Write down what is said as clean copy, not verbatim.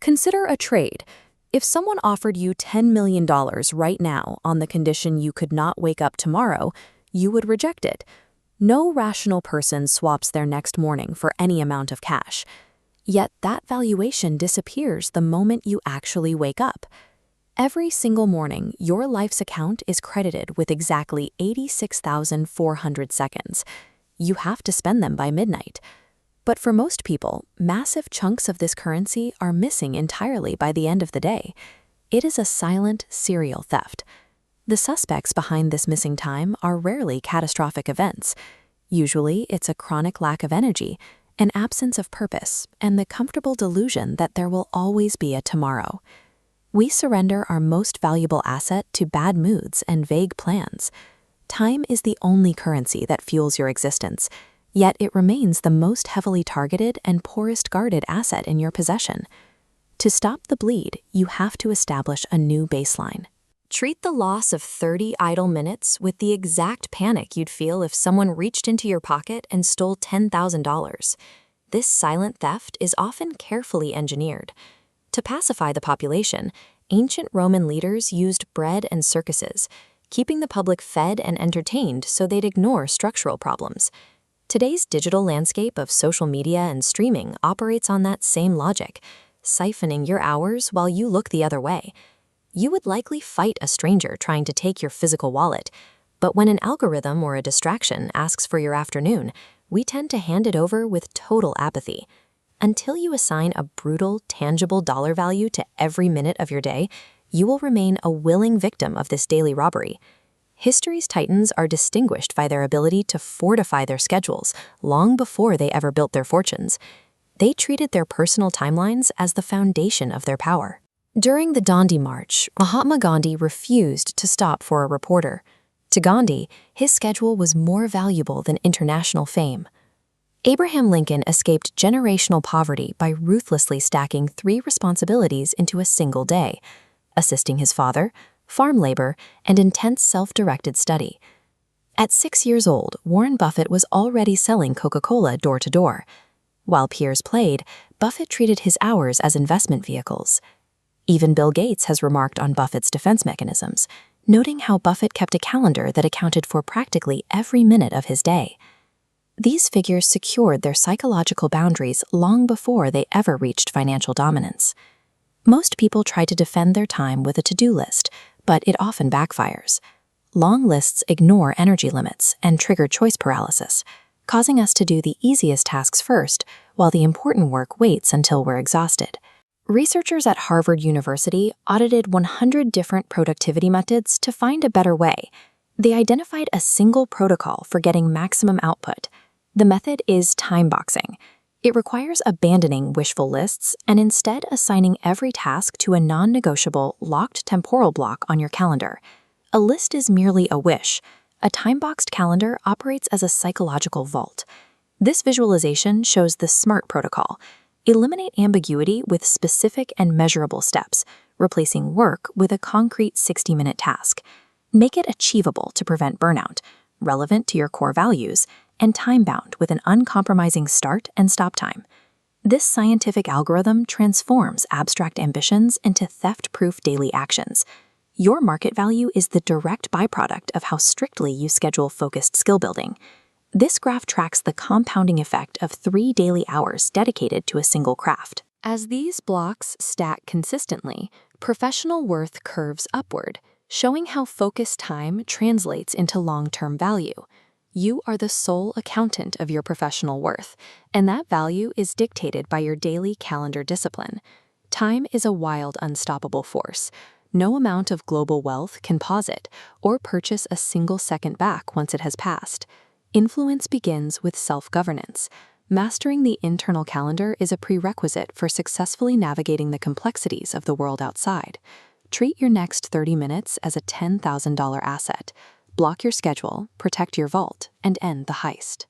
Consider a trade. If someone offered you $10 million right now on the condition you could not wake up tomorrow, you would reject it. No rational person swaps their next morning for any amount of cash. Yet that valuation disappears the moment you actually wake up. Every single morning, your life's account is credited with exactly 86,400 seconds. You have to spend them by midnight. But for most people, massive chunks of this currency are missing entirely by the end of the day. It is a silent, serial theft. The suspects behind this missing time are rarely catastrophic events. Usually, it's a chronic lack of energy, an absence of purpose, and the comfortable delusion that there will always be a tomorrow. We surrender our most valuable asset to bad moods and vague plans. Time is the only currency that fuels your existence, yet it remains the most heavily targeted and poorest guarded asset in your possession. To stop the bleed, you have to establish a new baseline. Treat the loss of 30 idle minutes with the exact panic you'd feel if someone reached into your pocket and stole $10,000. This silent theft is often carefully engineered. To pacify the population, ancient Roman leaders used bread and circuses, keeping the public fed and entertained so they'd ignore structural problems. Today's digital landscape of social media and streaming operates on that same logic, siphoning your hours while you look the other way. You would likely fight a stranger trying to take your physical wallet, but when an algorithm or a distraction asks for your afternoon, we tend to hand it over with total apathy. Until you assign a brutal, tangible dollar value to every minute of your day, you will remain a willing victim of this daily robbery. History's titans are distinguished by their ability to fortify their schedules long before they ever built their fortunes. They treated their personal timelines as the foundation of their power. During the Dandi March, Mahatma Gandhi refused to stop for a reporter. To Gandhi, his schedule was more valuable than international fame. Abraham Lincoln escaped generational poverty by ruthlessly stacking 3 responsibilities into a single day: assisting his father, farm labor, and intense self-directed study. At 6 years old, Warren Buffett was already selling Coca-Cola door to door. While peers played, Buffett treated his hours as investment vehicles. Even Bill Gates has remarked on Buffett's defense mechanisms, noting how Buffett kept a calendar that accounted for practically every minute of his day. These figures secured their psychological boundaries long before they ever reached financial dominance. Most people try to defend their time with a to-do list, but it often backfires. Long lists ignore energy limits and trigger choice paralysis, causing us to do the easiest tasks first, while the important work waits until we're exhausted. Researchers at Harvard University audited 100 different productivity methods to find a better way. They identified a single protocol for getting maximum output. The method is time boxing. It requires abandoning wishful lists and instead assigning every task to a non-negotiable, locked temporal block on your calendar. A list is merely a wish. A time-boxed calendar operates as a psychological vault. This visualization shows the SMART protocol. Eliminate ambiguity with specific and measurable steps, replacing work with a concrete 60-minute task. Make it achievable to prevent burnout, relevant to your core values, and time-bound with an uncompromising start and stop time. This scientific algorithm transforms abstract ambitions into theft-proof daily actions. Your market value is the direct byproduct of how strictly you schedule focused skill building. This graph tracks the compounding effect of 3 daily hours dedicated to a single craft. As these blocks stack consistently, professional worth curves upward, showing how focused time translates into long-term value. You are the sole accountant of your professional worth, and that value is dictated by your daily calendar discipline. Time is a wild, unstoppable force. No amount of global wealth can pause it or purchase a single second back once it has passed. Influence begins with self-governance. Mastering the internal calendar is a prerequisite for successfully navigating the complexities of the world outside. Treat your next 30 minutes as a $10,000 asset. Block your schedule, protect your vault, and end the heist.